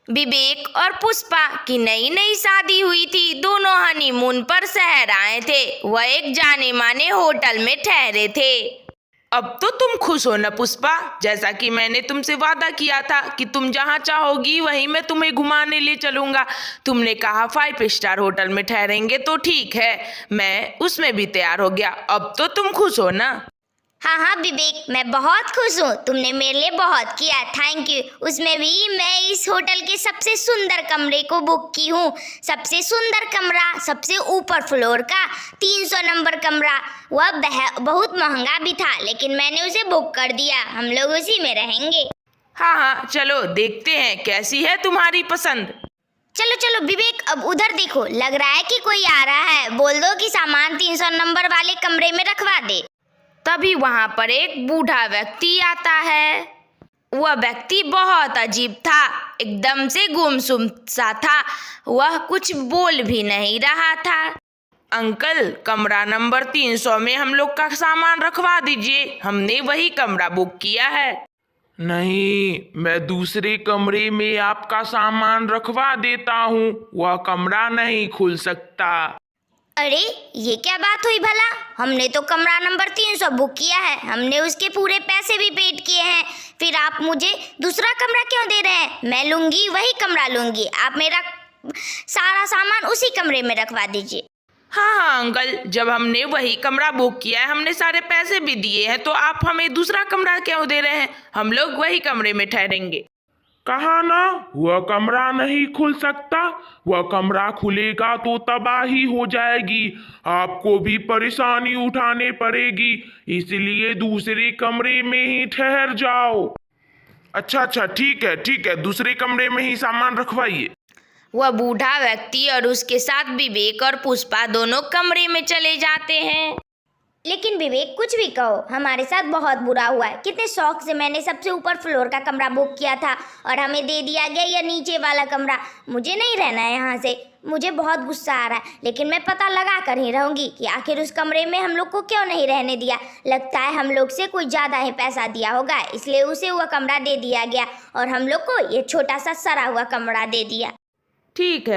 विवेक और पुष्पा की नई नई शादी हुई थी। दोनों हनीमून पर शहर आए थे। वह एक जाने माने होटल में ठहरे थे। अब तो तुम खुश हो न पुष्पा? जैसा कि मैंने तुमसे वादा किया था कि तुम जहाँ चाहोगी वहीं मैं तुम्हें घुमाने ले चलूंगा। तुमने कहा 5 स्टार होटल में ठहरेंगे, तो ठीक है, मैं उसमें भी तैयार हो गया। अब तो तुम खुश हो ना? हाँ हाँ विवेक, मैं बहुत खुश हूँ। तुमने मेरे लिए बहुत किया, थैंक यू। उसमें भी मैं इस होटल के सबसे सुंदर कमरे को बुक की हूँ। सबसे सुंदर कमरा, सबसे ऊपर फ्लोर का 300 नंबर कमरा। वह बहुत महंगा भी था, लेकिन मैंने उसे बुक कर दिया। हम लोग उसी में रहेंगे। हाँ हाँ, चलो देखते हैं कैसी है तुम्हारी पसंद। चलो चलो विवेक, अब उधर देखो, लग रहा है कि कोई आ रहा है। बोल दो कि सामान 300 नंबर वाले कमरे में रखवा दे। तभी वहां पर एक बूढ़ा व्यक्ति आता है। वह व्यक्ति बहुत अजीब था, एकदम से गुमसुम सा था। वह कुछ बोल भी नहीं रहा था। अंकल, कमरा नंबर 300 में हम लोग का सामान रखवा दीजिए, हमने वही कमरा बुक किया है। नहीं, मैं दूसरे कमरे में आपका सामान रखवा देता हूँ। वह कमरा नहीं खुल सकता। अरे ये क्या बात हुई भला? हमने तो कमरा नंबर 300 बुक किया है, हमने उसके पूरे पैसे भी पेड किए हैं। फिर आप मुझे दूसरा कमरा क्यों दे रहे हैं? मैं लूंगी, वही कमरा लूंगी। आप मेरा सारा सामान उसी कमरे में रखवा दीजिए। हाँ हाँ अंकल, जब हमने वही कमरा बुक किया है, हमने सारे पैसे भी दिए हैं, तो आप हमें दूसरा कमरा क्यों दे रहे हैं? हम लोग वही कमरे में ठहरेंगे। कहा ना, वह कमरा नहीं खुल सकता। वह कमरा खुलेगा तो तबाही हो जाएगी, आपको भी परेशानी उठाने पड़ेगी। इसलिए दूसरे कमरे में ही ठहर जाओ। अच्छा, ठीक है, दूसरे कमरे में ही सामान रखवाइए। वह बूढ़ा व्यक्ति और उसके साथ विवेक और पुष्पा दोनों कमरे में चले जाते हैं। लेकिन विवेक, कुछ भी कहो, हमारे साथ बहुत बुरा हुआ है। कितने शौक से मैंने सबसे ऊपर फ्लोर का कमरा बुक किया था और हमें दे दिया गया या नीचे वाला कमरा। मुझे नहीं रहना है यहाँ से। मुझे बहुत गुस्सा आ रहा है, लेकिन मैं पता लगा कर ही रहूँगी कि आखिर उस कमरे में हम लोग को क्यों नहीं रहने दिया। लगता है हम लोग से कोई ज़्यादा ही पैसा दिया होगा, इसलिए उसे वह कमरा दे दिया गया और हम लोग को ये छोटा सा सड़ा हुआ कमरा दे दिया। ठीक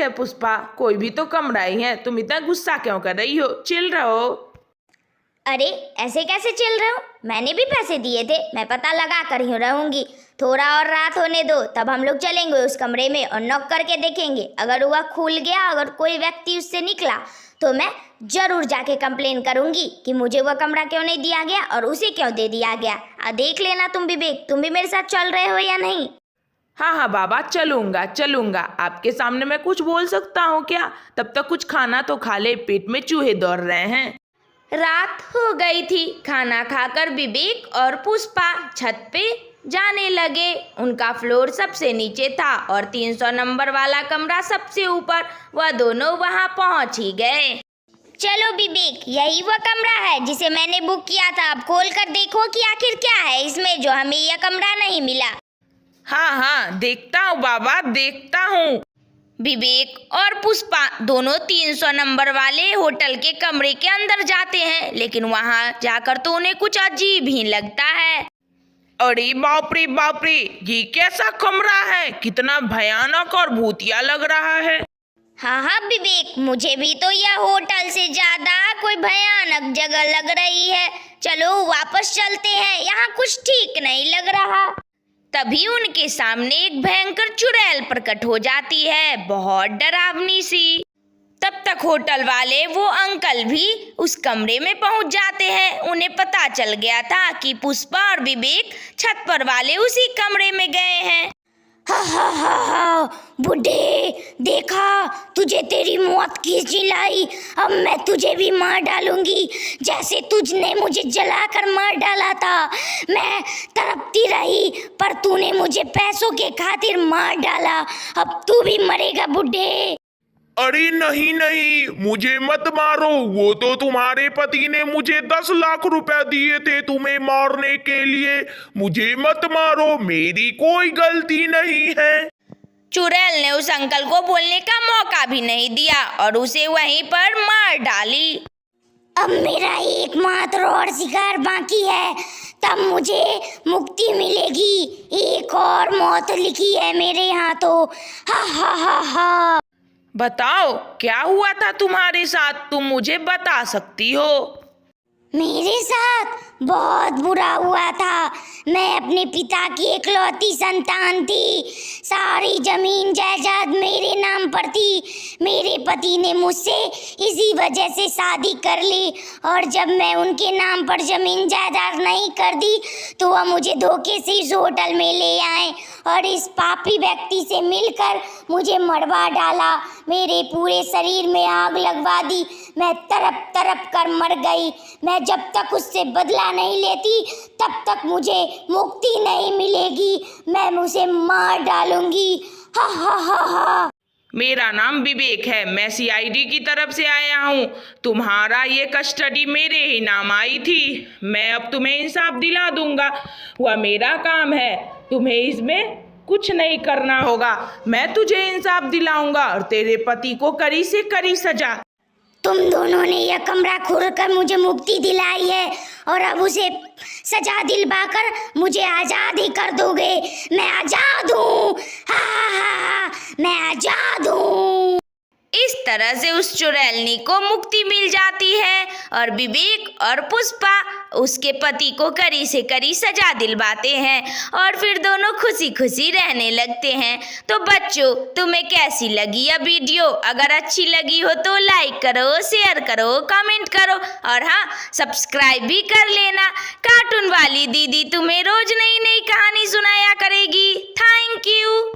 है पुष्पा, कोई भी तो कमरा ही है, तुम इतना गुस्सा क्यों कर रही हो? चिल रहो। अरे ऐसे कैसे चल रहे हो? मैंने भी पैसे दिए थे, मैं पता लगा कर ही रहूंगी। थोड़ा और रात होने दो, तब हम लोग चलेंगे उस कमरे में और नॉक करके देखेंगे। अगर वह खुल गया, अगर कोई व्यक्ति उससे निकला, तो मैं जरूर जाके कंप्लेन करूंगी कि मुझे वह कमरा क्यों नहीं दिया गया और उसे क्यों दे दिया गया। देख लेना तुम विवेक, तुम भी मेरे साथ चल रहे हो या नहीं? हाँ बाबा, चलूंगा। आपके सामने मैं कुछ बोल सकता हूँ क्या? तब तक कुछ खाना तो खा ले, पेट में चूहे दौड़ रहे हैं। रात हो गई थी। खाना खाकर विवेक और पुष्पा छत पे जाने लगे। उनका फ्लोर सबसे नीचे था और 300 नंबर वाला कमरा सबसे ऊपर। वह दोनों वहां पहुंच ही गए। चलो विवेक, यही वह कमरा है जिसे मैंने बुक किया था। अब खोल कर देखो कि आखिर क्या है इसमें, जो हमें यह कमरा नहीं मिला। हाँ, देखता हूँ बाबा, देखता हूँ। विवेक और पुष्पा दोनों 300 नंबर वाले होटल के कमरे के अंदर जाते हैं, लेकिन वहां जाकर तो उन्हें कुछ अजीब ही लगता है। अरे बाप रे, ये कैसा कमरा है? कितना भयानक और भूतिया लग रहा है। हाँ विवेक, मुझे भी तो यह होटल से ज्यादा कोई भयानक जगह लग रही है। चलो वापस चलते हैं, यहाँ कुछ ठीक नहीं लग रहा। तभी उनके सामने एक भयंकर चुड़ैल प्रकट हो जाती है, बहुत डरावनी सी। तब तक होटल वाले वो अंकल भी उस कमरे में पहुंच जाते हैं। उन्हें पता चल गया था कि पुष्पा और विवेक छत पर वाले उसी कमरे में गए हैं। हा, बुड्ढे, देखा, तुझे तेरी मौत की चिल्लाई। अब मैं तुझे भी मार डालूंगी, जैसे तुझने मुझे जलाकर मार डाला था। मैं तड़पती रही, पर तूने मुझे पैसों के खातिर मार डाला। अब तू भी मरेगा बुड्ढे। अरे नहीं, मुझे मत मारो। वो तो तुम्हारे पति ने मुझे 10 लाख रुपए दिए थे तुम्हें मारने के लिए। मुझे मत मारो, मेरी कोई गलती नहीं है। चुड़ैल ने उस अंकल को बोलने का मौका भी नहीं दिया और उसे वहीं पर मार डाली। अब मेरा एकमात्र और शिकार बाकी है, तब मुझे मुक्ति मिलेगी। एक और मौत लिखी है मेरे यहाँ तो। हा हा हा हा। बताओ क्या हुआ था तुम्हारे साथ, तुम मुझे बता सकती हो? मेरे साथ बहुत बुरा हुआ था। मैं अपने पिता की इकलौती संतान थी। सारी जमीन जायदाद मेरे नाम पर थी। मेरे पति ने मुझसे इसी वजह से शादी कर ली, और जब मैं उनके नाम पर जमीन जायदाद नहीं कर दी तो वह मुझे धोखे से इस होटल में ले आए और इस पापी व्यक्ति से मिलकर मुझे मरवा डाला। मेरे पूरे शरीर में आग लगवा दी। मैं तड़प तड़प कर मर गई। मैं जब तक उससे बदला नहीं लेती तब तक मुझे मुक्ति नहीं मिलेगी। मैं उसे मार डालूंगी। हा हा हा हा। मेरा नाम विवेक है, मैं सीआईडी की तरफ से आया हूँ। तुम्हारा ये कस्टडी मेरे ही नाम आई थी। मैं अब तुम्हें इंसाफ दिला दूंगा, वह मेरा काम है। तुम्हें इसमें कुछ नहीं करना होगा। मैं तुझे इंसाफ दिलाऊंगा और तेरे पति को कड़ी से कड़ी सजा। तुम दोनों ने यह कमरा खोलकर मुझे मुक्ति दिलाई है और अब उसे सजा दिलवाकर मुझे आजाद ही कर दोगे। मैं आजाद हूँ। हा हा हा। मैं आजाद हूँ। इस तरह से उस चुड़ैलनी को मुक्ति मिल जाती है और विवेक और पुष्पा उसके पति को कड़ी से कड़ी सजा दिलवाते हैं और फिर दोनों खुशी खुशी रहने लगते हैं। तो बच्चों, तुम्हें कैसी लगी यह वीडियो? अगर अच्छी लगी हो तो लाइक करो, शेयर करो, कमेंट करो और हाँ, सब्सक्राइब भी कर लेना। कार्टून वाली दीदी तुम्हें रोज नई नई कहानी सुनाया करेगी। Thank you.